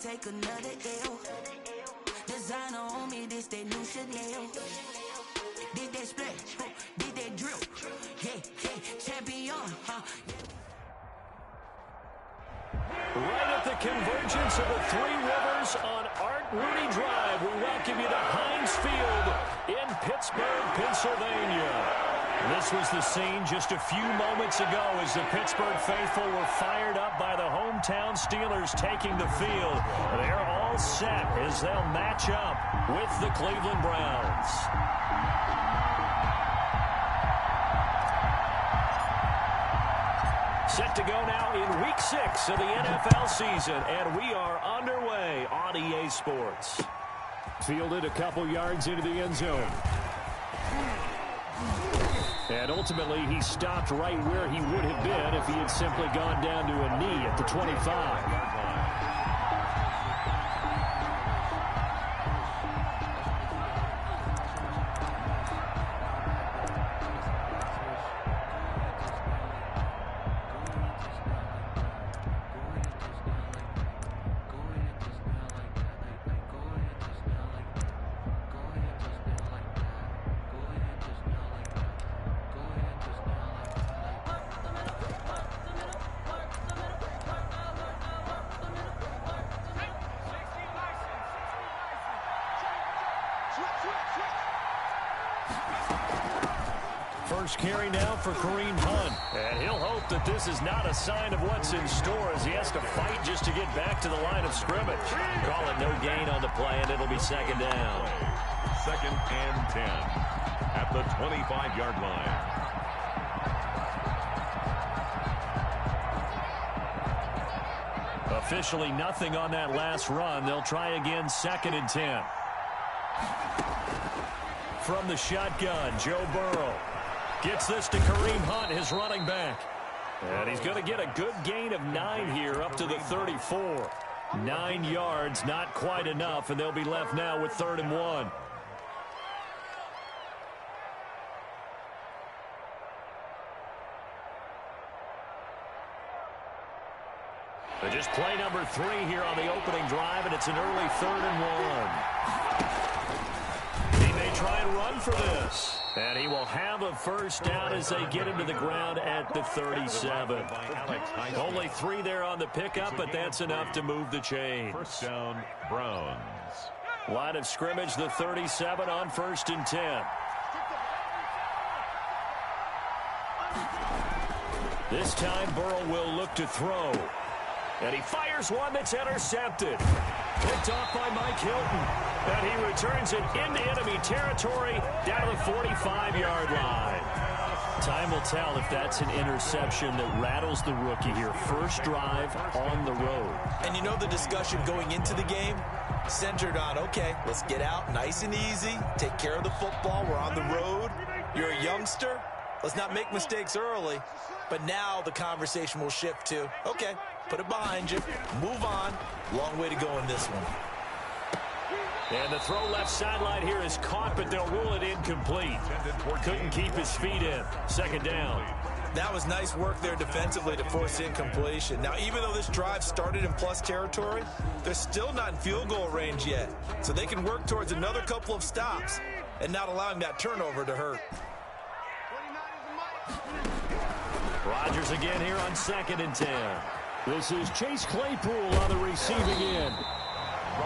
take another L. Designer on me, this they new Chanel. Did they split? Did they drill? Yeah, champion, huh? Right at the convergence of the Three Rivers on Art Rooney Drive, we welcome you to Heinz Field in Pittsburgh, Pennsylvania. This was the scene just a few moments ago as the Pittsburgh faithful were fired up by the hometown Steelers taking the field. They're all set as they'll match up with the Cleveland Browns. Set to go now in Week 6 of the NFL season, and we are underway on EA Sports. Fielded a couple yards into the end zone. And ultimately, he stopped right where he would have been if he had simply gone down to a knee at the 25. First carry now for Kareem Hunt. And he'll hope that this is not a sign of what's in store as he has to fight just to get back to the line of scrimmage. Call it no gain on the play, and it'll be second down. 2nd and 10 at the 25-yard line. Officially nothing on that last run. They'll try again 2nd and 10. From the shotgun, Joe Burrow gets this to Kareem Hunt, his running back. And he's going to get a good gain of 9 here up to the 34. 9 yards, not quite enough, and they'll be left now with 3rd and 1. But just play number 3 here on the opening drive, and it's an early 3rd and 1. He may try and run for this. And he will have a first down as they get him to the ground at the 37. Only 3 there on the pickup, but that's enough to move the chains. First down, Browns. Line of scrimmage, the 37 on 1st and 10. This time, Burrow will look to throw. And he fires one that's intercepted. Picked off by Mike Hilton. And he returns it into enemy territory down to the 45-yard line. Time will tell if that's an interception that rattles the rookie here. First drive on the road. And you know the discussion going into the game? Centered on, okay, let's get out nice and easy. Take care of the football. We're on the road. You're a youngster. Let's not make mistakes early. But now the conversation will shift to, okay, put it behind you. Move on. Long way to go in this one. And the throw left sideline here is caught, but they'll rule it incomplete. Couldn't keep his feet in. 2nd down. That was nice work there defensively to force incompletion. Now, even though this drive started in plus territory, they're still not in field goal range yet. So they can work towards another couple of stops and not allowing that turnover to hurt. Rodgers again here on 2nd and 10. This is Chase Claypool on the receiving end.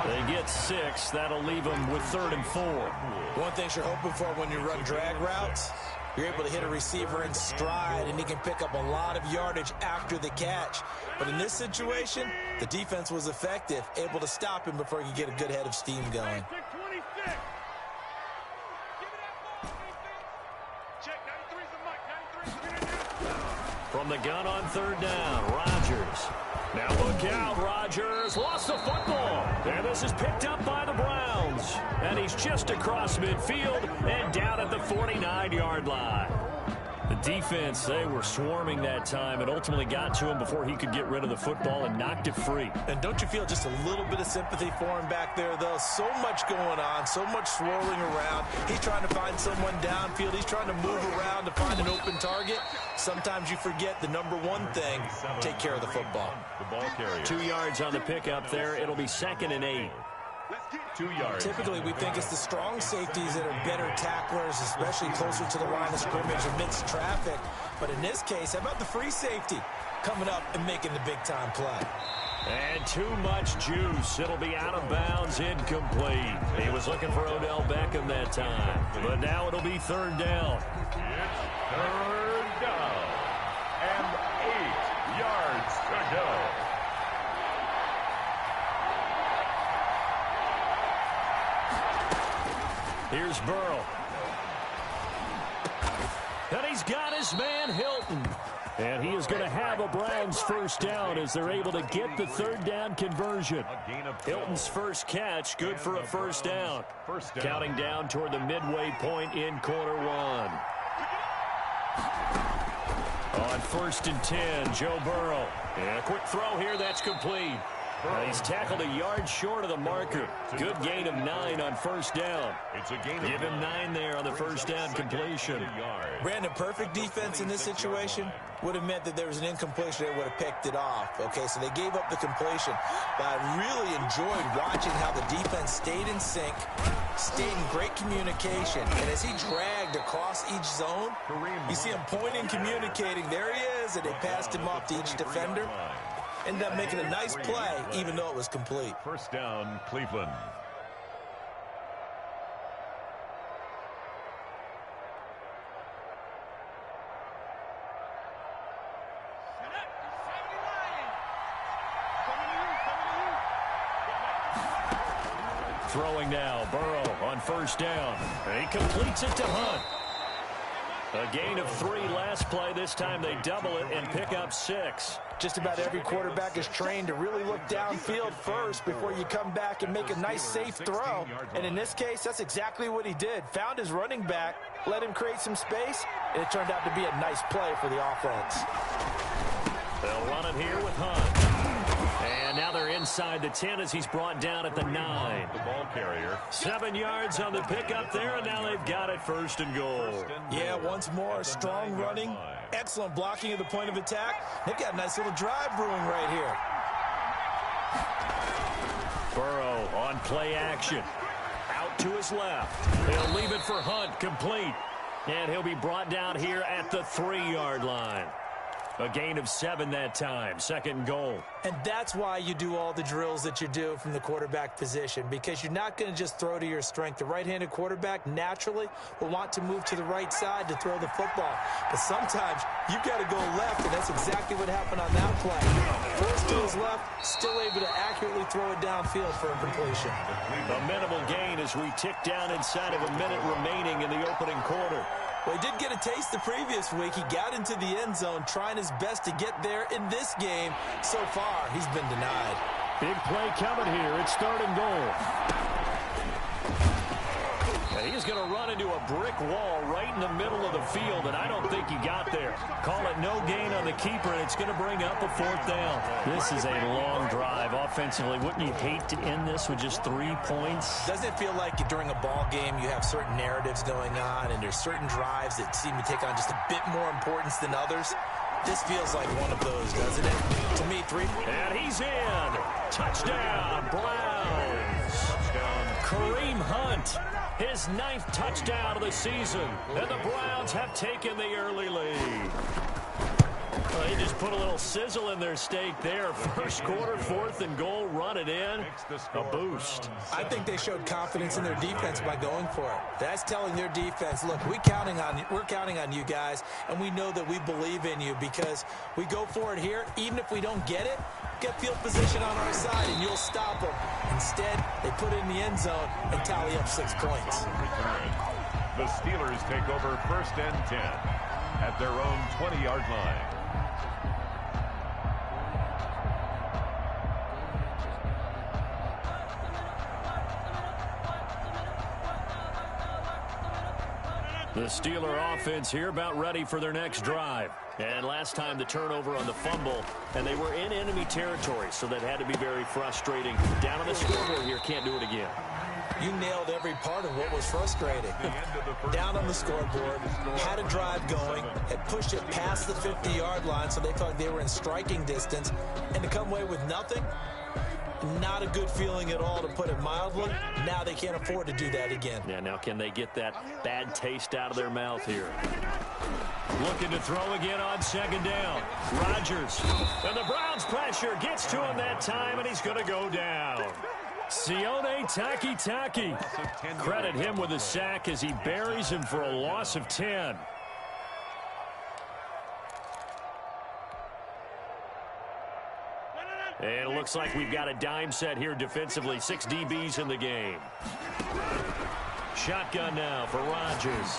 They get 6. That'll leave them with 3rd and 4. One thing you're hoping for when you run drag routes, you're able to hit a receiver in stride, and he can pick up a lot of yardage after the catch. But in this situation, the defense was effective, able to stop him before he could get a good head of steam going. From the gun on 3rd down, Rodgers. Now look out, Rodgers lost the football. And this is picked up by the Browns. And he's just across midfield and down at the 49-yard line. The defense, they were swarming that time and ultimately got to him before he could get rid of the football and knocked it free. And don't you feel just a little bit of sympathy for him back there, though? So much going on, so much swirling around. He's trying to find someone downfield. He's trying to move around to find an open target. Sometimes you forget the number one thing, take care of the football. The ball carrier. 2 yards on the pickup there. It'll be 2nd and 8. 2 yards. Typically, we think it's the strong safeties that are better tacklers, especially closer to the line of scrimmage amidst traffic. But in this case, how about the free safety coming up and making the big-time play? And too much juice. It'll be out of bounds, incomplete. He was looking for Odell Beckham that time. But now it'll be 3rd down. It's 3rd down. And 8 yards to go. Here's Burrow. And he's got his man, Hilton. And he is going to have a Browns first down as they're able to get the 3rd down conversion. Hilton's first catch, good for a first down. Counting down toward the midway point in quarter 1. On 1st and 10, Joe Burrow. And a quick throw here, that's complete. He's tackled a yard short of the marker. Good gain of 9 on 1st down. Give him 9 there on the first down completion. Brandon, perfect defense in this situation would have meant that there was an incompletion. They would have picked it off. Okay, so they gave up the completion. But I really enjoyed watching how the defense stayed in sync, stayed in great communication. And as he dragged across each zone, you see him pointing, communicating. There he is, and they passed him off to each defender. Ended up making a nice play, even though it was complete. First down, Cleveland. Throwing now, Burrow on 1st down. He completes it to Hunt. A gain of 3 last play. This time they double it and pick up 6. Just about every quarterback is trained to really look downfield first before you come back and make a nice, safe throw. And in this case, that's exactly what he did. Found his running back, let him create some space, and it turned out to be a nice play for the offense. They'll run it here with Hunt. And now they're inside the 10 as he's brought down at the 9. The ball carrier. 7 yards on the pickup there, and now they've got it 1st and goal. Yeah, once more, strong running, excellent blocking at the point of attack. They've got a nice little drive brewing right here. Burrow on play action. Out to his left. He'll leave it for Hunt, complete. And he'll be brought down here at the 3-yard line. A gain of 7 that time, 2nd and goal. And that's why you do all the drills that you do from the quarterback position, because you're not going to just throw to your strength. The right-handed quarterback naturally will want to move to the right side to throw the football. But sometimes you've got to go left, and that's exactly what happened on that play. Forced to his left, still able to accurately throw it downfield for a completion. A minimal gain as we tick down inside of a minute remaining in the opening quarter. Well, he did get a taste the previous week. He got into the end zone, trying his best to get there in this game. So far, he's been denied. Big play coming here. It's 3rd and goal. And he's going to run into a brick wall right in the middle of the field, and I don't think he got there. Call it no gain on the keeper, and it's going to bring up a 4th down. This is a long drive offensively. Wouldn't you hate to end this with just 3 points? Doesn't it feel like during a ball game you have certain narratives going on, and there's certain drives that seem to take on just a bit more importance than others? This feels like one of those, doesn't it? To me, 3. And he's in. Touchdown, Browns. Touchdown. Kareem Hunt. His 9th touchdown of the season. And the Browns have taken the early lead. Well, they just put a little sizzle in their steak there. First quarter, 4th and goal, run it in. A boost. I think they showed confidence in their defense by going for it. That's telling their defense, look, we're counting on you guys, and we know that we believe in you because we go for it here. Even if we don't get it, get field position on our side, and you'll stop them. Instead, they put it in the end zone and tally up 6 points. The Steelers take over 1st and 10 at their own 20-yard line. The Steeler offense here about ready for their next drive. And last time the turnover on the fumble, and they were in enemy territory, so that had to be very frustrating. Down on the scoreboard here, can't do it again. You nailed every part of what was frustrating. Down on the scoreboard, had a drive going, had pushed it past the 50-yard line, so they felt like they were in striking distance, and to come away with nothing, not a good feeling at all, to put it mildly. Now they can't afford to do that again. Yeah, now can they get that bad taste out of their mouth here? Looking to throw again on second down. Rodgers. And the Browns pressure gets to him that time, and he's going to go down. Sione Taki. Credit him with a sack as he buries him for a loss of 10. And it looks like we've got a dime set here defensively. 6 DBs in the game. Shotgun now for Rodgers.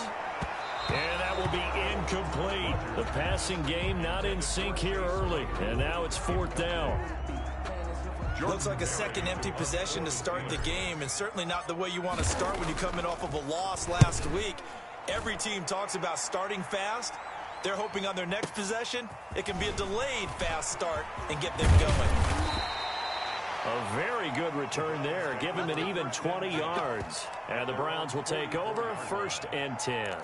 And that will be incomplete. The passing game not in sync here early. And now it's 4th down. Looks like a second empty possession to start the game, and certainly not the way you want to start when you're coming off of a loss last week. Every team talks about starting fast. They're hoping on their next possession, it can be a delayed fast start and get them going. A very good return there. Give him an even 20 yards. And the Browns will take over 1st and 10.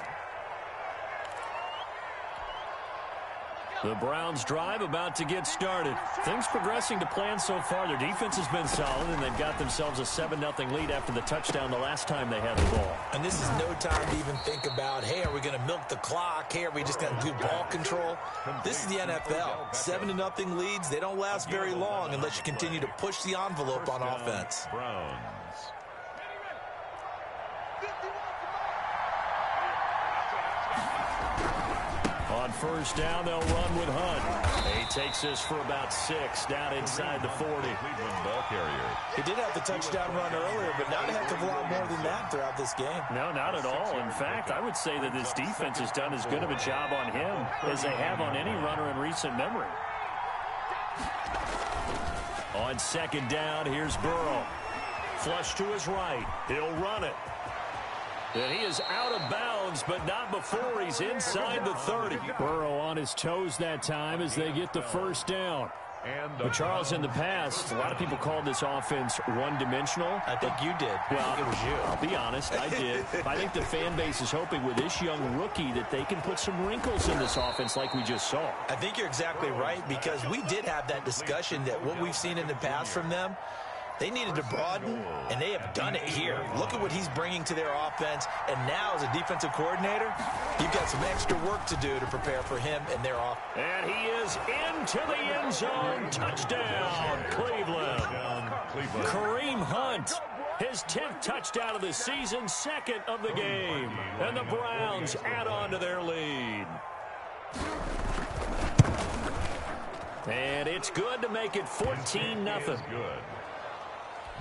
The Browns drive about to get started. Things progressing to plan so far. Their defense has been solid, and they've got themselves a 7-0 lead after the touchdown the last time they had the ball. And this is no time to even think about, hey, are we going to milk the clock? Hey, are we just going to do ball control? This is the NFL. 7-0 leads, they don't last very long unless you continue to push the envelope on offense. Browns. On 1st down, they'll run with Hunt. He takes this for about 6 down inside the 40. Cleveland ball carrier. He did have the touchdown run earlier, but not a heck of a lot more than that throughout this game. No, not at all. In fact, I would say that this defense has done as good of a job on him as they have on any runner in recent memory. On 2nd down, here's Burrow. Flush to his right. He'll run it. And he is out of bounds, but not before he's inside the 30. Burrow on his toes that time as they get the 1st down. But Charles, in the past, a lot of people called this offense one-dimensional. I think you did. Well, it was you. I'll be honest, I did. I think the fan base is hoping with this young rookie that they can put some wrinkles in this offense like we just saw. I think you're exactly right, because we did have that discussion that what we've seen in the past from them, they needed to broaden, and they have done it here. Look at what he's bringing to their offense, and now as a defensive coordinator, you've got some extra work to do to prepare for him and their offense. And he is into the end zone. Touchdown, Cleveland. Kareem Hunt, his 10th touchdown of the season, 2nd of the game. And the Browns add on to their lead. And it's good to make it 14-0. Good.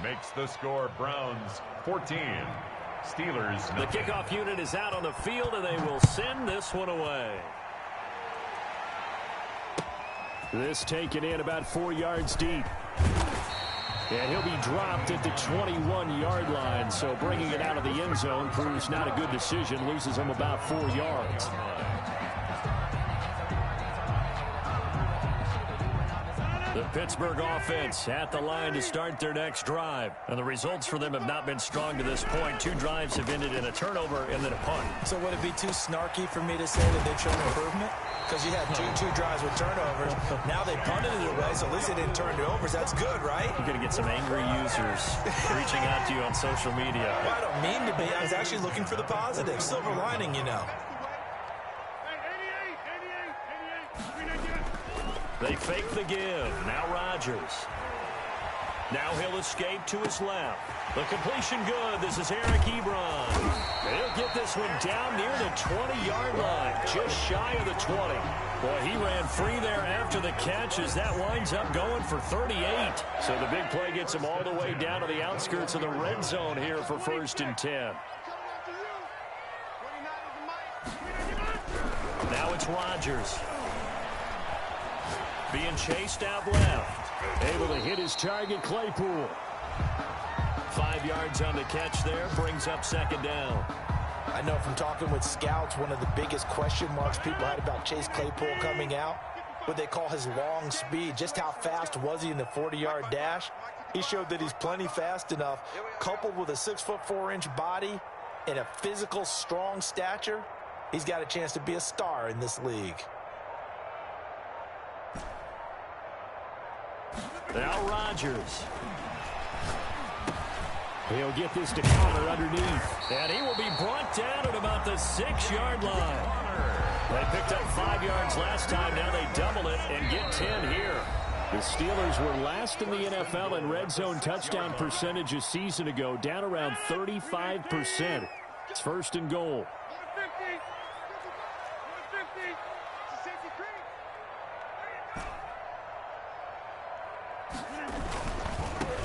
Makes the score Browns 14. Steelers. The kickoff unit is out on the field, and they will send this one away. This taken in about 4 yards deep. And he'll be dropped at the 21-yard line, so bringing it out of the end zone proves not a good decision. Loses him about 4 yards. The Pittsburgh offense at the line to start their next drive. And the results for them have not been strong to this point. 2 drives have ended in a turnover and then a punt. So would it be too snarky for me to say that they've shown improvement? Because you had two drives with turnovers. Now they punted it away, so at least they didn't turn it over. So that's good, right? You're going to get some angry users reaching out to you on social media. Well, I don't mean to be. I was actually looking for the positive. Silver lining, you know. They fake the give. Now Rodgers. Now he'll escape to his left. The completion good. This is Eric Ebron. And he'll get this one down near the 20-yard line. Just shy of the 20. Boy, he ran free there after the catch as that winds up going for 38. So the big play gets him all the way down to the outskirts of the red zone here for 1st and 10. Now it's Rodgers. Being chased out left. Able to hit his target, Claypool. 5 yards on the catch there. Brings up 2nd down. I know from talking with scouts, one of the biggest question marks people had about Chase Claypool coming out, what they call his long speed. Just how fast was he in the 40-yard dash? He showed that he's plenty fast enough, coupled with a 6'4" body and a physical, strong stature. He's got a chance to be a star in this league. Now Rodgers. He'll get this to Connor underneath. And he will be brought down at about the 6-yard line. They picked up 5 yards last time. Now they double it and get 10 here. The Steelers were last in the NFL in red zone touchdown percentage a season ago, down around 35%. It's 1st and goal.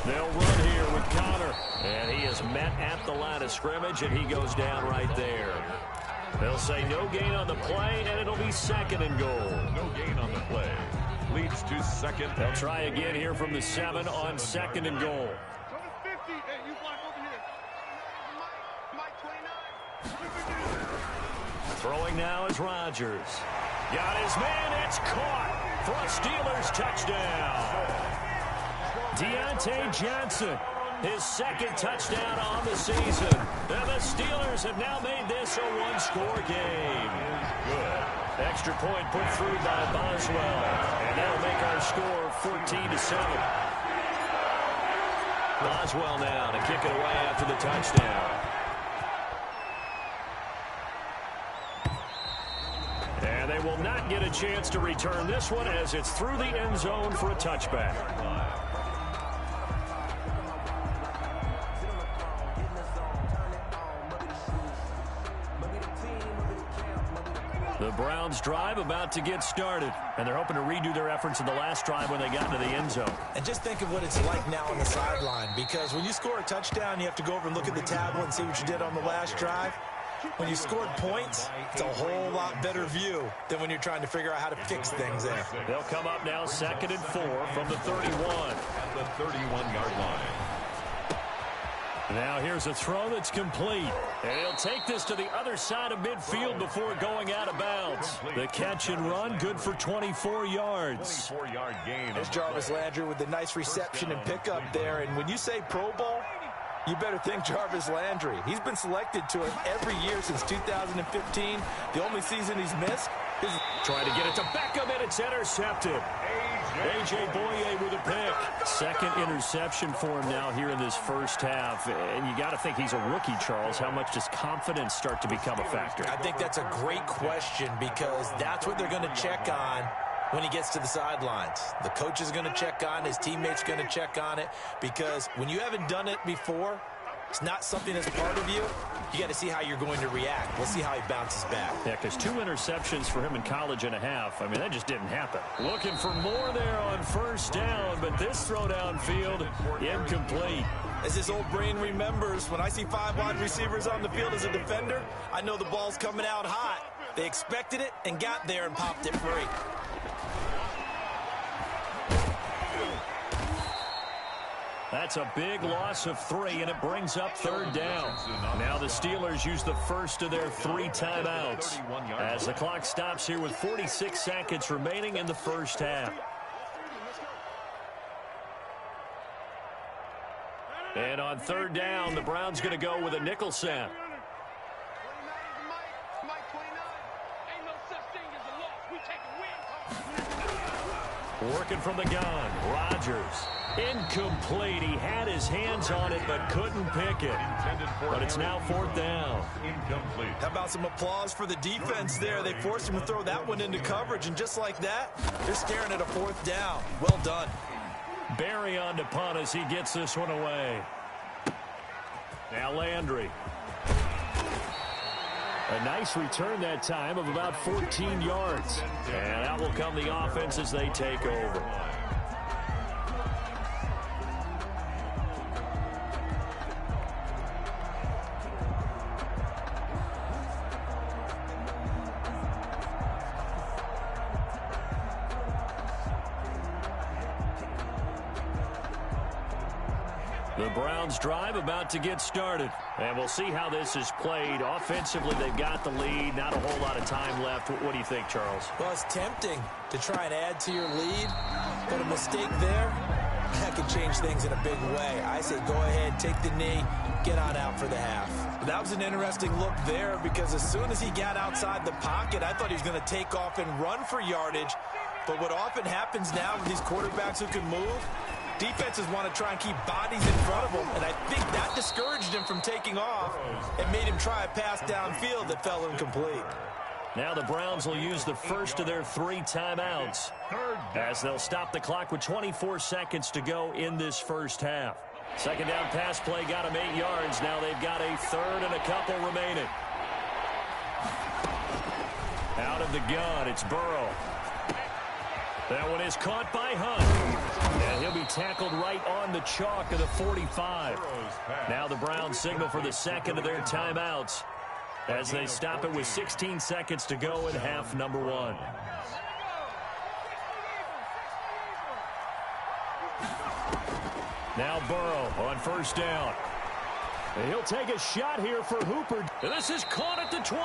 They'll run here with Connor. And he is met at the line of scrimmage, and he goes down right there. They'll say no gain on the play, and it'll be 2nd and goal. No gain on the play. Leads to 2nd. They'll try again here from the 7 on 2nd and goal. Throwing now is Rodgers. Got his man. It's caught for a Steelers touchdown. Deontay Johnson, his 2nd touchdown on the season. And the Steelers have now made this a 1-score game. Good. Extra point put through by Boswell. And that'll make our score 14-7. Boswell now to kick it away after the touchdown. And they will not get a chance to return this one as it's through the end zone for a touchback. The Browns drive about to get started, and they're hoping to redo their efforts in the last drive when they got into the end zone. And just think of what it's like now on the sideline, because when you score a touchdown, you have to go over and look at the tablet and see what you did on the last drive. When you scored points, it's a whole lot better view than when you're trying to figure out how to fix things there. They'll come up now 2nd and 4 from the 31. At the 31-yard line. Now here's a throw that's complete. And he'll take this to the other side of midfield before going out of bounds. The catch and run, good for 24 yards. 24-yard gain. There's Jarvis Landry with the nice reception and pickup there. And when you say Pro Bowl, you better think Jarvis Landry. He's been selected to it every year since 2015. The only season he's missed is trying to get it to Beckham, and it's intercepted. A.J. Boye with a pick. 2nd interception for him now here in this first half. And you got to think he's a rookie, Charles. How much does confidence start to become a factor? I think that's a great question, because that's what they're going to check on when he gets to the sidelines. The coach is going to check on, his teammates going to check on it, because when you haven't done it before, it's not something that's part of you. You got to see how you're going to react. We'll see how he bounces back. Yeah, because 2 interceptions for him in college and a half. I mean, that just didn't happen. Looking for more there on 1st down, but this throw downfield, incomplete. As his old brain remembers, when I see 5 wide receivers on the field as a defender, I know the ball's coming out hot. They expected it and got there and popped it free. That's a big loss of 3, and it brings up 3rd down. Now the Steelers use the first of their 3 timeouts as the clock stops here with 46 seconds remaining in the first half. And on 3rd down, the Browns going to go with a nickel set. Working from the gun, Rodgers. Incomplete. He had his hands on it but couldn't pick it. But it's now 4th down. Incomplete. How about some applause for the defense there? They forced him to throw that one into coverage, and just like that, they're staring at a 4th down. Well done. Barry on to punt as he gets this one away. Now Landry. A nice return that time of about 14 yards. And out will come the offense as they take over. The Browns drive about to get started. And we'll see how this is played. Offensively, they've got the lead. Not a whole lot of time left. What do you think, Charles? Well, it's tempting to try and add to your lead, but a mistake there, that could change things in a big way. I say go ahead, take the knee, get on out for the half. That was an interesting look there because as soon as he got outside the pocket, I thought he was going to take off and run for yardage. But what often happens now with these quarterbacks who can move, defenses want to try and keep bodies in front of them, and I think that discouraged him from taking off and made him try a pass downfield that fell incomplete. Now the Browns will use the first of their 3 timeouts as they'll stop the clock with 24 seconds to go in this first half. Second down pass play got them 8 yards. Now they've got a third and a couple remaining. Out of the gun, it's Burrow. That one is caught by Hunt. And he'll be tackled right on the chalk of the 45. Now the Browns signal for the second of their timeouts as they stop it with 16 seconds to go in half number 1. Now Burrow on first down. And he'll take a shot here for Hooper. And this is caught at the 20.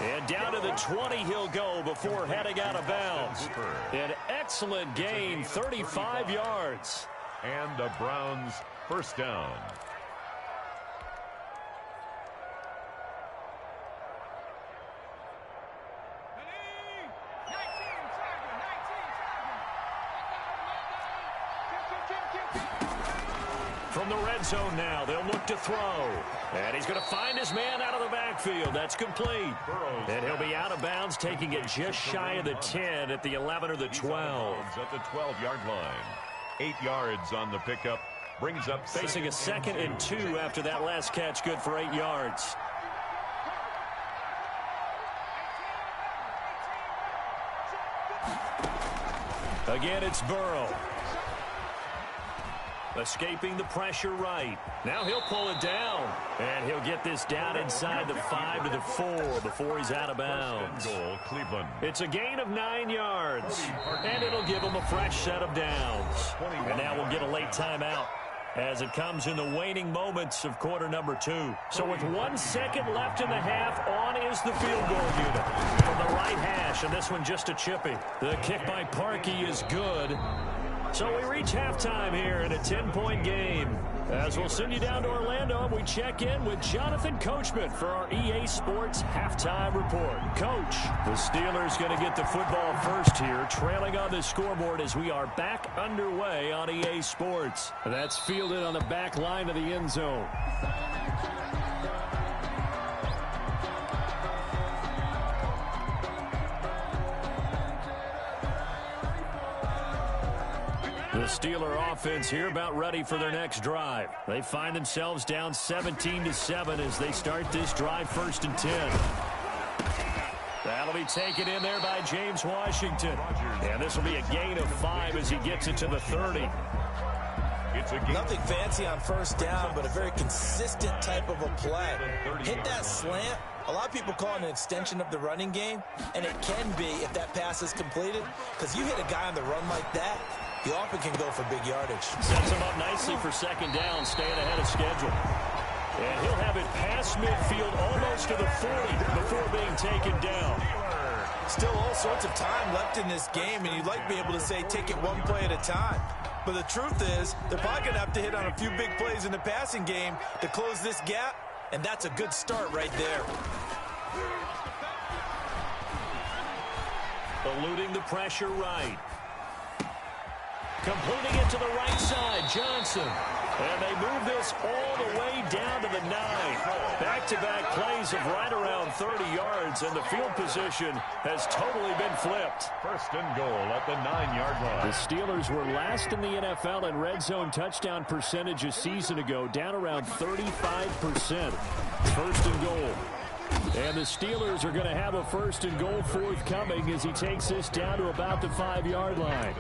And down to the 20 he'll go before heading out of bounds. An excellent gain, 35 yards. And the Browns first down. From the red zone now, they'll look to throw. And he's going to find his man out of the backfield. That's complete. And he'll be out of bounds, taking it just shy of the 10 at the 11 or the 12. At the 12-yard line. 8 yards on the pickup. Brings up facing a 2nd and 2 after that last catch, good for 8 yards. Again, it's Burrow. Escaping the pressure right. Now he'll pull it down. And he'll get this down inside the 5 to the 4 before he's out of bounds. Goal, Cleveland. It's a gain of 9 yards. And it'll give him a fresh set of downs. And now we'll get a late timeout as it comes in the waning moments of quarter number 2. So with 1 second left in the half, on is the field goal unit from the right hash. And this one just a chippy. The kick by Parkey is good. So we reach halftime here in a 10-point game. As we'll send you down to Orlando, we check in with Jonathan Coachman for our EA Sports Halftime Report. Coach, the Steelers going to get the football first here, trailing on the scoreboard as we are back underway on EA Sports. That's fielded on the back line of the end zone. The Steeler offense here about ready for their next drive. They find themselves down 17-7 as they start this drive 1st and 10. That'll be taken in there by James Washington. And this will be a gain of 5 as he gets it to the 30. Nothing fancy on first down, but a very consistent type of a play. Hit that slant. A lot of people call it an extension of the running game, and it can be if that pass is completed, because you hit a guy on the run like that, he often can go for big yardage. Sets him up nicely for second down, staying ahead of schedule. And he'll have it past midfield almost to the 40 before being taken down. Still all sorts of time left in this game, and you'd like to be able to say take it one play at a time. But the truth is, they're probably going to have to hit on a few big plays in the passing game to close this gap, and that's a good start right there. Eluding the pressure right. Completing it to the right side, Johnson. And they move this all the way down to the 9. Back-to-back plays of right around 30 yards, and the field position has totally been flipped. 1st and goal at the 9-yard line. The Steelers were last in the NFL in red zone touchdown percentage a season ago, down around 35%. 1st and goal. And the Steelers are going to have a 1st and goal forthcoming as he takes this down to about the 5-yard line.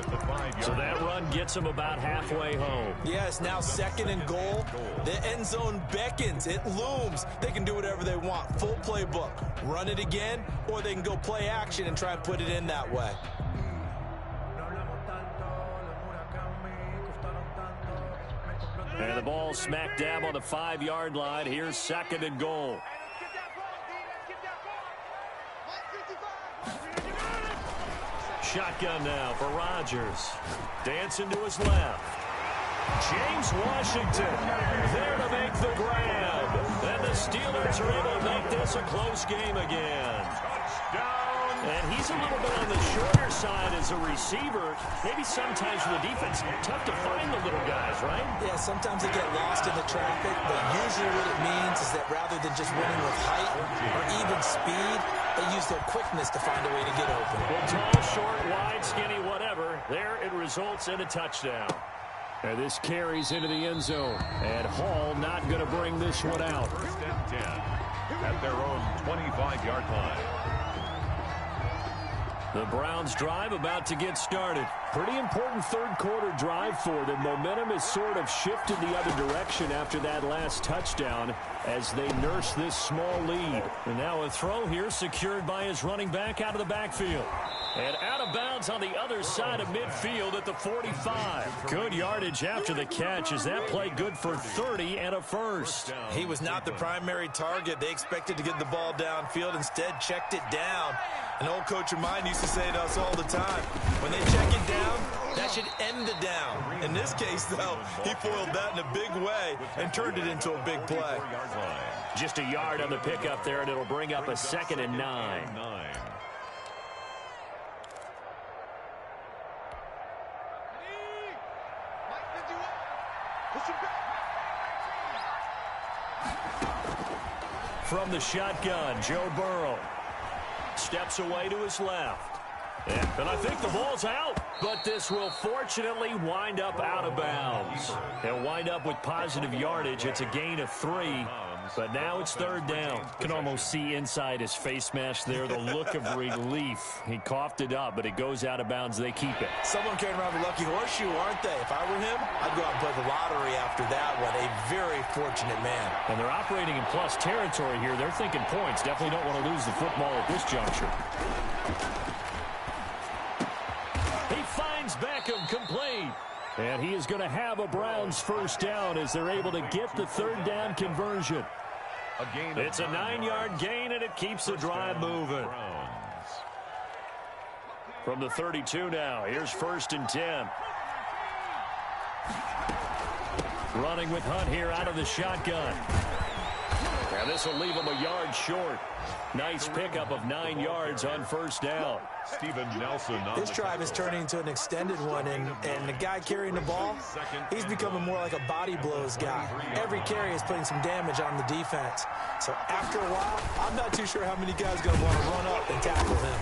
So that run gets him about halfway home. Yeah, it's now 2nd and goal. The end zone beckons. It looms. They can do whatever they want. Full playbook. Run it again, or they can go play action and try and put it in that way. And the ball smack dab on the 5-yard line. Here's 2nd and goal. Shotgun now for Rodgers. Dancing to his left. James Washington there to make the grab. And the Steelers are able to make this a close game again. Touchdown. And he's a little bit on the shorter side as a receiver. Maybe sometimes for the defense, tough to find the little guys, right? Yeah, sometimes they get lost in the traffic, but usually what it means is that rather than just winning with height or even speed, they use their quickness to find a way to get open. Well, tall, short, wide, skinny, whatever. There it results in a touchdown. And this carries into the end zone. And Hall not going to bring this one out. 1st and 10 at their own 25-yard line. The Browns drive about to get started. Pretty important third-quarter drive for them. Momentum has sort of shifted the other direction after that last touchdown as they nurse this small lead. And now a throw here secured by his running back out of the backfield. And out of bounds on the other side of midfield at the 45. Good yardage after the catch as that play good for 30 and a first. He was not the primary target. They expected to get the ball downfield. Instead, checked it down. An old coach of mine used to say to us all the time, when they check it down, that should end the down. In this case, though, he foiled that in a big way and turned it into a big play. Just a yard on the pickup there, and it'll bring up a 2nd and 9. From the shotgun, Joe Burrow steps away to his left. And I think the ball's out, but this will fortunately wind up out of bounds. They'll wind up with positive yardage. It's a gain of 3, but now it's 3rd down. Can almost see inside his face mask there the look of relief. He coughed it up, but it goes out of bounds. They keep it. Someone carrying around the lucky horseshoe, aren't they? If I were him, I'd go out and play the lottery after that one. A very fortunate man. And they're operating in plus territory here. They're thinking points. Definitely don't want to lose the football at this juncture. He finds Beckham complete. And he is going to have a Browns 1st down as they're able to get the 3rd down conversion. It's a 9-yard gain, and it keeps the drive moving. From the 32 now, here's 1st and 10. Running with Hunt here out of the shotgun. And this will leave him a yard short. Nice pickup of 9 yards on 1st down. Steven Nelson. This drive is turning into an extended one, and the guy carrying the ball, he's becoming more like a body blows guy. Every carry is putting some damage on the defense. So after a while, I'm not too sure how many guys are going to want to run up and tackle him.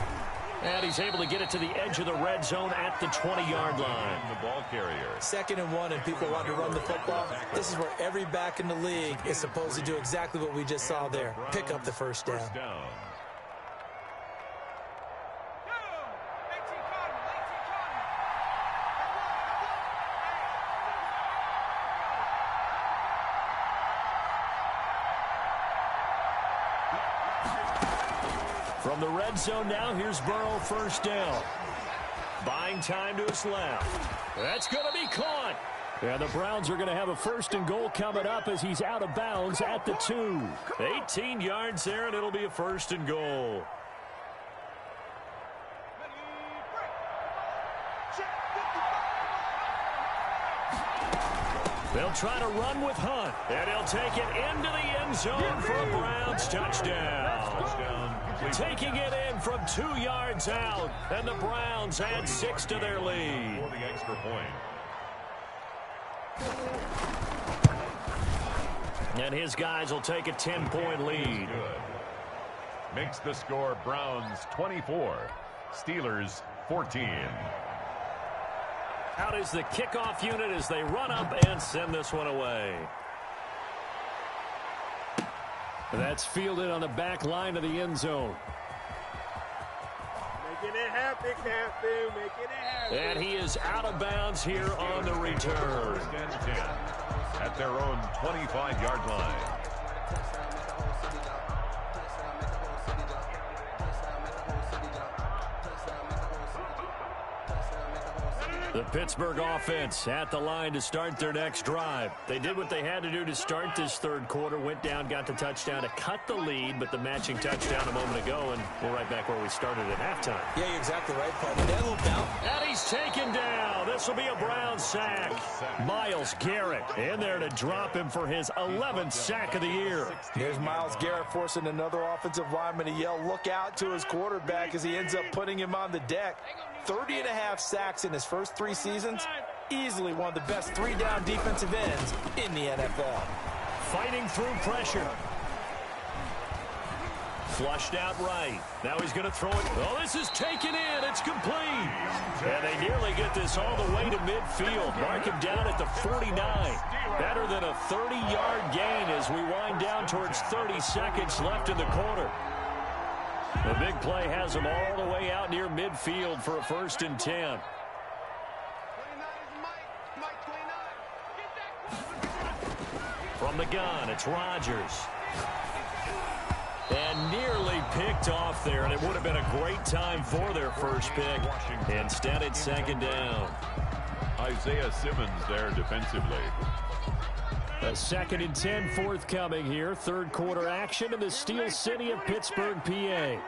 And he's able to get it to the edge of the red zone at the 20-yard line. The ball carrier. 2nd and 1, and people want to run the football. This is where every back in the league is supposed to do exactly what we just saw there. Pick up the 1st down. From the red zone now, here's Burrow 1st down. Buying time to his left. That's going to be caught. And the Browns are going to have a 1st and goal coming up as he's out of bounds at the 2. 18 yards there, and it'll be a 1st and goal. They'll try to run with Hunt, and he'll take it into the end zone for a Browns touchdown. Taking it in from 2 yards out, and the Browns add 6 to their lead. For the extra point. And his guys will take a 10-point lead. Good. Makes the score Browns 24, Steelers 14. Out is the kickoff unit as they run up and send this one away. That's fielded on the back line of the end zone. Making it happen, Captain. Making it happen. And he is out of bounds here on the return. 1st and 10 at their own 25-yard line. The Pittsburgh offense at the line to start their next drive. They did what they had to do to start this third quarter, went down, got the touchdown to cut the lead, but the matching touchdown a moment ago, and we're right back where we started at halftime. Yeah, you're exactly right, Paul. They had a little doubt. And he's taken down. This will be a Brown sack. Myles Garrett in there to drop him for his 11th sack of the year. Here's Myles Garrett forcing another offensive lineman to yell, look out, to his quarterback as he ends up putting him on the deck. 30.5 sacks in his first 3 seasons. Easily one of the best 3-down defensive ends in the NFL. Fighting through pressure. Flushed out right. Now he's going to throw it. Oh, this is taken in. It's complete. And they nearly get this all the way to midfield. Mark him down at the 49. Better than a 30-yard gain as we wind down towards 30 seconds left in the quarter. The big play has him all the way out near midfield for a 1st and 10. From the gun, it's Rodgers. And nearly picked off there, and it would have been a great time for their first pick. Instead, it's 2nd down. Isaiah Simmons there defensively. A 2nd and 10 forthcoming here. Third quarter action in the Steel City of Pittsburgh, PA.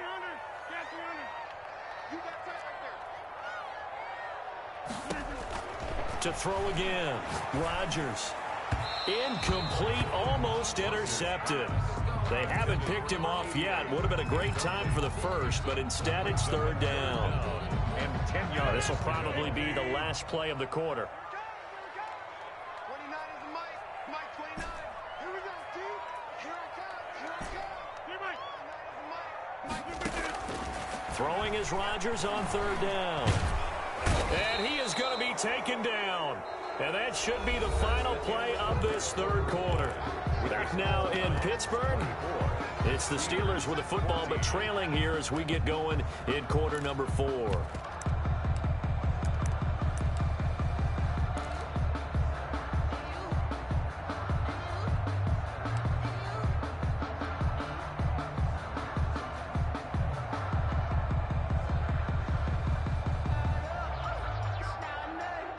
To throw again. Rodgers. Incomplete, almost intercepted. They haven't picked him off yet. Would have been a great time for the first, but instead it's 3rd down. And 10 yards. This will probably be the last play of the quarter. Throwing is Rodgers on 3rd down. And he is going to be taken down. And that should be the final play of this third quarter. Back now in Pittsburgh. It's the Steelers with the football, but trailing here as we get going in quarter number 4.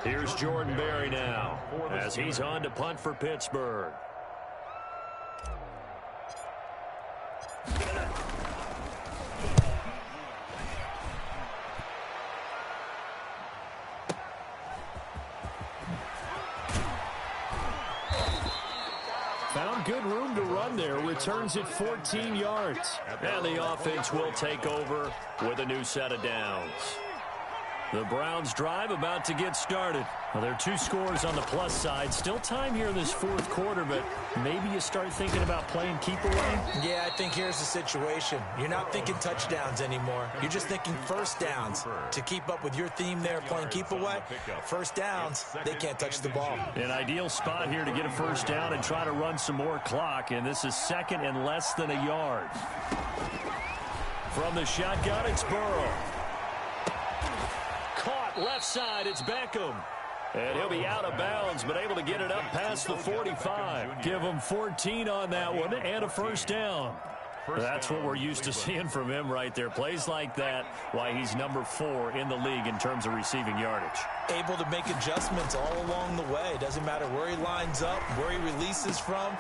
Here's Jordan Berry now as he's on to punt for Pittsburgh. Found good room to run there. Returns it 14 yards. And the offense will take over with a new set of downs. The Browns drive about to get started. Well, there are 2 scores on the plus side. Still time here in this fourth quarter, but maybe you start thinking about playing keep away? Yeah, I think here's the situation. You're not thinking touchdowns anymore. You're just thinking first downs. To keep up with your theme there, playing keep away, first downs, they can't touch the ball. An ideal spot here to get a first down and try to run some more clock, and this is 2nd and less than a yard. From the shotgun, it's Burrow. Left side, it's Beckham. And he'll be out of bounds, but able to get it up past the 45. Give him 14 on that one and a first down. That's what we're used to seeing from him right there. Plays like that, why he's number 4 in the league in terms of receiving yardage. Able to make adjustments all along the way. Doesn't matter where he lines up, where he releases from.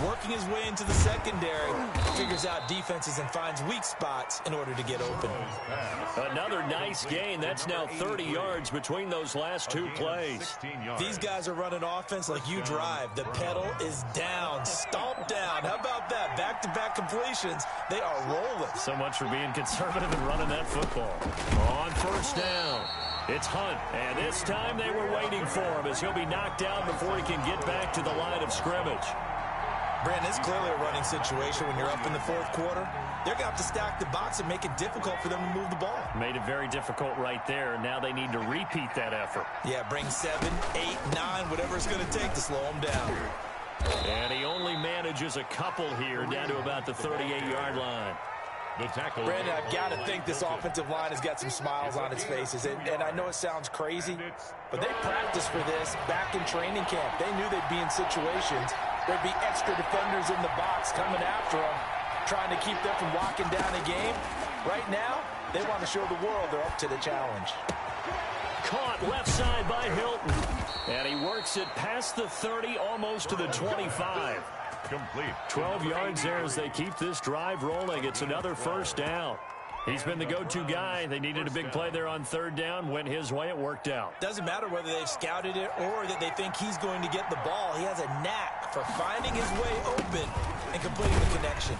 Working his way into the secondary, figures out defenses and finds weak spots in order to get open. Another nice gain. That's now 30 yards between those last 2 plays. These guys are running offense like you drive. The pedal is down, stomped down. How about that? Back-to-back completions. They are rolling. So much for being conservative and running that football. On first down, it's Hunt. And this time they were waiting for him as he'll be knocked down before he can get back to the line of scrimmage. Brandon, it's clearly a running situation when you're up in the fourth quarter. They're going to have to stack the box and make it difficult for them to move the ball. Made it very difficult right there. Now they need to repeat that effort. Yeah, bring 7, 8, 9, whatever it's going to take to slow them down. And he only manages a couple here down to about the 38-yard line. The tackle. Brandon, I've got to think this offensive line has got some smiles on its faces. And I know it sounds crazy, but they practiced for this back in training camp. They knew they'd be in situations. There'd be extra defenders in the box coming after them, trying to keep them from locking down a game. Right now, they want to show the world they're up to the challenge. caught left side by Hilton. And he works it past the 30, almost to the 25. Complete. 12 yards there as they keep this drive rolling. It's another first down. He's been the go-to guy. They needed a big play there on third down. Went his way. It worked out. Doesn't matter whether they've scouted it or that they think he's going to get the ball. He has a knack for finding his way open and completing the connection.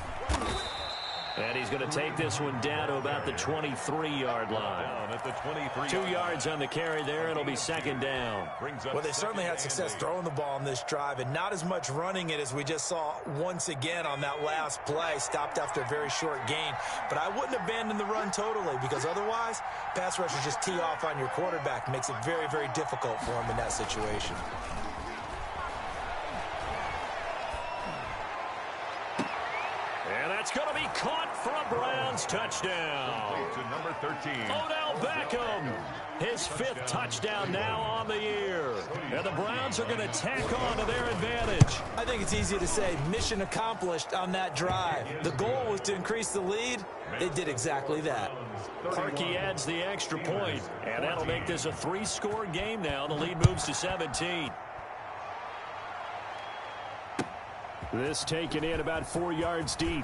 And he's going to take this one down to about the 23-yard line. Down at the 23. 2 yards on the carry there. It'll be second down. Well, they certainly had success throwing the ball on this drive and not as much running it as we just saw once again on that last play. Stopped after a very short gain. But I wouldn't abandon the run totally because otherwise, pass rushers just tee off on your quarterback. Makes it very, very difficult for him in that situation. And that's going to be caught for a Browns touchdown. To number 13. Odell Beckham, his 5th touchdown now on the year. And the Browns are going to tack on to their advantage. I think it's easy to say mission accomplished on that drive. The goal was to increase the lead. They did exactly that. Parkey adds the extra point, and that'll make this a 3-score game now. The lead moves to 17. This taken in about 4 yards deep.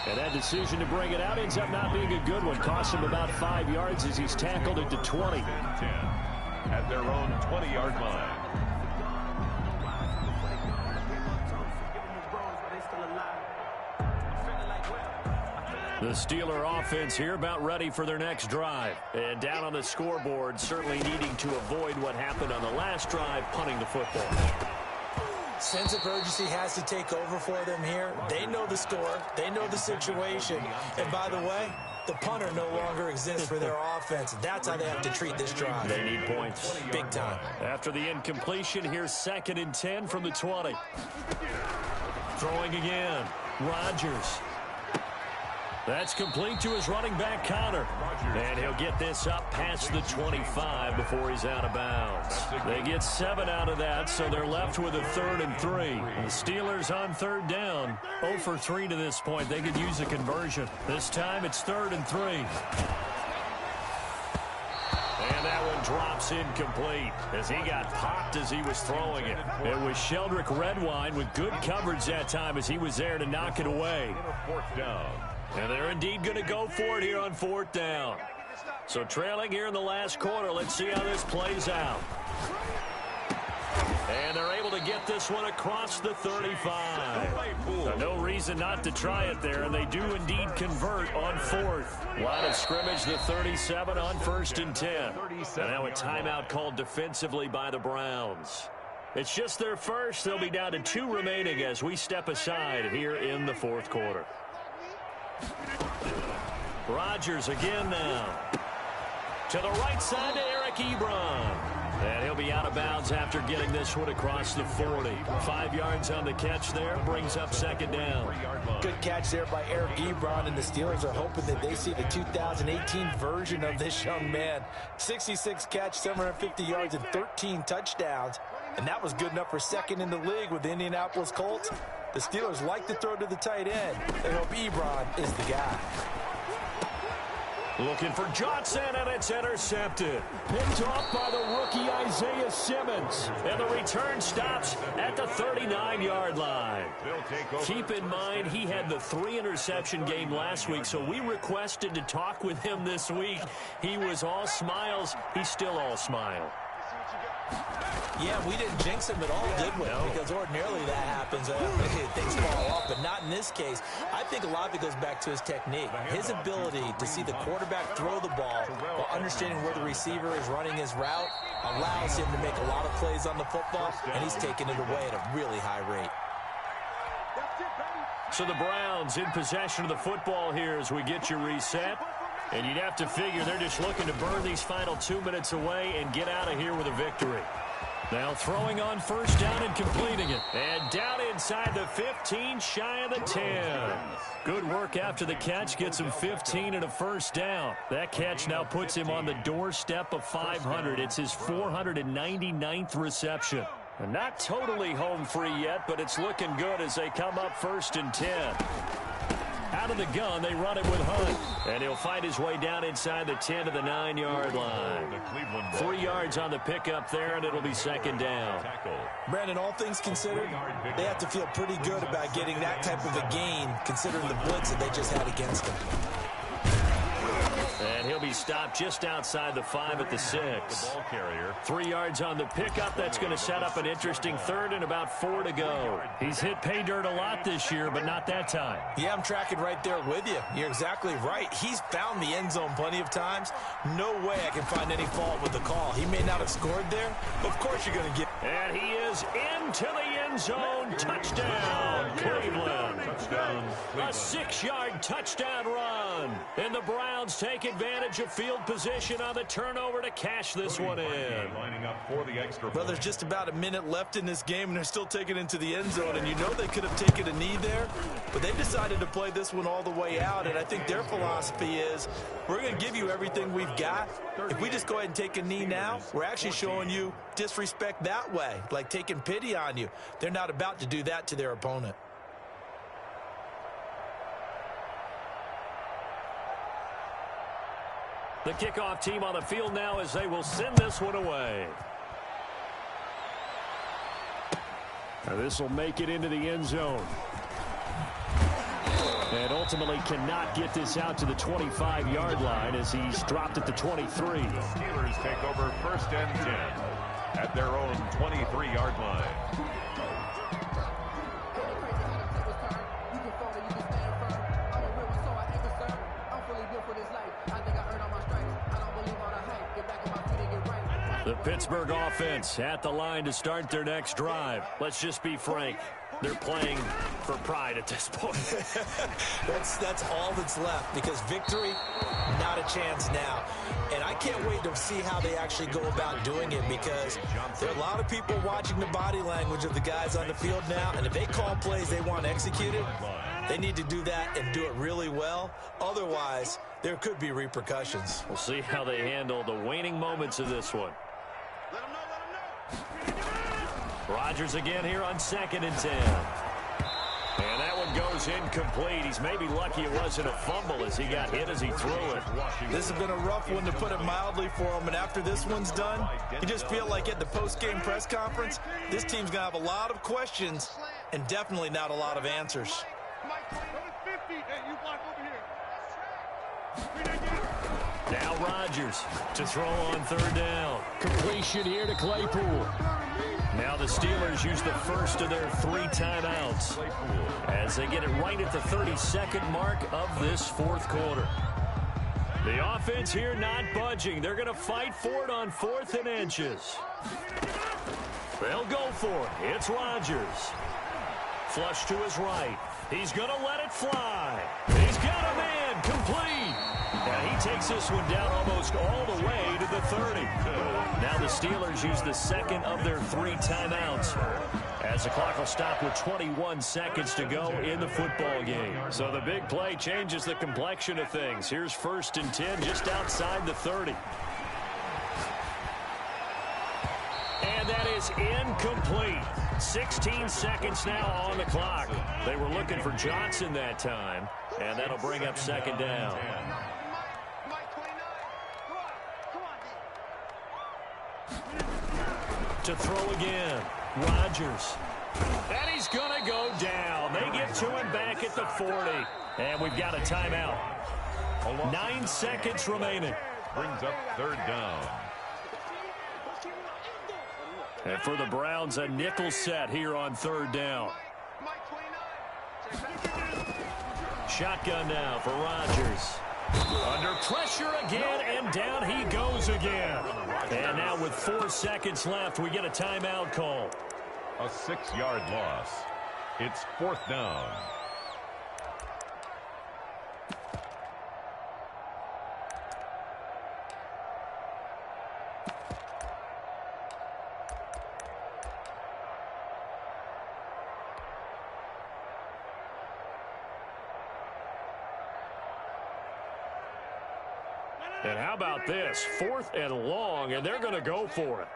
And that decision to bring it out ends up not being a good one. Costs him about 5 yards as he's tackled it to 20. 10 at their own 20-yard line. The Steeler offense here about ready for their next drive. And down on the scoreboard, certainly needing to avoid what happened on the last drive, punting the football. Sense of urgency has to take over for them here. They know the score. They know the situation. And by the way, the punter no longer exists for their offense. That's how they have to treat this drive. They need points. Big time. After the incompletion, here's 2nd and 10 from the 20. Throwing again. Rodgers. That's complete to his running back, Connor. And he'll get this up past the 25 before he's out of bounds. They get 7 out of that, so they're left with a 3rd and 3. The Steelers on third down, 0 for 3 to this point. They could use a conversion. This time it's 3rd and 3. And that one drops incomplete as he got popped as he was throwing it. It was Sheldrick Redwine with good coverage that time as he was there to knock it away. 4th down. And they're indeed going to go for it here on 4th down. So trailing here in the last quarter. Let's see how this plays out. And they're able to get this one across the 35. No reason not to try it there, and they do indeed convert on 4th. Line of scrimmage, the 37 on 1st and 10. And now a timeout called defensively by the Browns. It's just their first. They'll be down to 2 remaining as we step aside here in the 4th quarter. Rodgers again now. To the right side to Eric Ebron. And he'll be out of bounds after getting this one across the 40. 5 yards on the catch there. Brings up 2nd down. Good catch there by Eric Ebron, and the Steelers are hoping that they see the 2018 version of this young man. 66 catch, 750 yards, and 13 touchdowns. And that was good enough for 2nd in the league with the Indianapolis Colts. The Steelers like to throw to the tight end. They hope Ebron is the guy. Looking for Johnson, and it's intercepted. Picked off by the rookie Isaiah Simmons. And the return stops at the 39-yard line. Keep in mind, he had the 3-interception game last week, so we requested to talk with him this week. He was all smiles. He's still all smile. Yeah, we didn't jinx him at all, did we? No. Because ordinarily that happens. Things fall off, but not in this case. I think a lot of it goes back to his technique. His ability to see the quarterback throw the ball while understanding where the receiver is running his route allows him to make a lot of plays on the football, and he's taking it away at a really high rate. So the Browns in possession of the football here as we get you reset. And you'd have to figure they're just looking to burn these final 2 minutes away and get out of here with a victory. Now throwing on 1st down and completing it. And down inside the 15, shy of the 10. Good work after the catch. Gets him 15 and a 1st down. That catch now puts him on the doorstep of 500. It's his 499th reception. And not totally home free yet, but it's looking good as they come up 1st and 10. Out of the gun, they run it with Hunt. And he'll fight his way down inside the 10 to the 9-yard line. 3 yards on the pickup there, and it'll be second down. Brandon, all things considered, they have to feel pretty good about getting that type of a gain, considering the blitz that they just had against them. And he'll be stopped just outside the 5 at the 6. 3 yards on the pickup. That's going to set up an interesting third and about 4 to go. He's hit pay dirt a lot this year, but not that time. Yeah, I'm tracking right there with you. You're exactly right. He's found the end zone plenty of times. No way I can find any fault with the call. He may not have scored there, but of course you're going to get. And he is into the end zone. Touchdown, Cleveland. A 6-yard touchdown run. And the Browns take advantage of field position on the turnover to cash this one in. Well, there's just about a minute left in this game, and they're still taking it into the end zone. And you know they could have taken a knee there, but they decided to play this one all the way out. And I think their philosophy is, we're going to give you everything we've got. If we just go ahead and take a knee now, we're actually showing you disrespect that way, like taking pity on you. They're not about to do that to their opponent. The kickoff team on the field now as they will send this one away. Now this will make it into the end zone. And ultimately cannot get this out to the 25-yard line as he's dropped at the 23. The Steelers take over 1st and 10 at their own 23-yard line. The Pittsburgh offense at the line to start their next drive. Let's just be frank. They're playing for pride at this point. That's all that's left, because victory, not a chance now. And I can't wait to see how they actually go about doing it, because there are a lot of people watching the body language of the guys on the field now, and if they call plays they want executed, they need to do that and do it really well. Otherwise, there could be repercussions. We'll see how they handle the waning moments of this one. Rodgers again here on 2nd and 10. And that one goes incomplete. He's maybe lucky it wasn't a fumble as he got hit as he threw it. This has been a rough one, to put it mildly, for him. And after this one's done, you just feel like at the post-game press conference, this team's going to have a lot of questions and definitely not a lot of answers. Now Rodgers to throw on 3rd down. Completion here to Claypool. Now the Steelers use the first of their 3 timeouts as they get it right at the 32nd mark of this 4th quarter. The offense here not budging. They're going to fight for it on 4th and inches. They'll go for it. It's Rodgers. Flush to his right. He's going to let it fly. He's got a man complete. And he takes this one down almost all the way to the 30. Now the Steelers use the 2nd of their 3 timeouts as the clock will stop with 21 seconds to go in the football game. So the big play changes the complexion of things. Here's 1st and 10 just outside the 30. And that is incomplete. 16 seconds now on the clock. They were looking for Johnson that time, and that'll bring up 2nd down. To throw again, Rodgers. And he's going to go down. They get to him back at the 40. And we've got a timeout. 9 seconds remaining. Brings up 3rd down. And for the Browns, a nickel set here on 3rd down. Shotgun now for Rodgers. Under pressure again, and down he goes again. And now with 4 seconds left, we get a timeout call. A 6-yard loss. It's 4th down. And how about this? 4th and long, and they're going to go for it.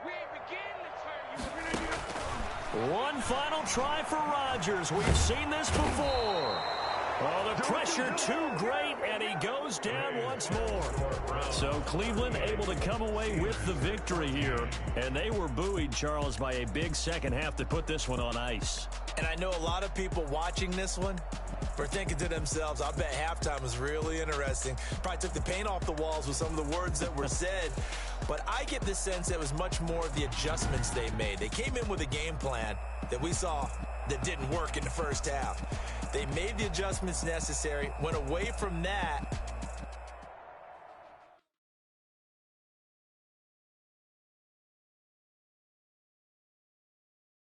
One final try for Rodgers. We've seen this before. Oh, the pressure too great, and he goes down once more. So Cleveland able to come away with the victory here, and they were buoyed, Charles, by a big second half to put this one on ice. And I know a lot of people watching this one were thinking to themselves, I bet halftime was really interesting. Probably took the paint off the walls with some of the words that were said. But I get the sense that it was much more of the adjustments they made. They came in with a game plan that we saw that didn't work in the first half. They made the adjustments necessary, went away from that,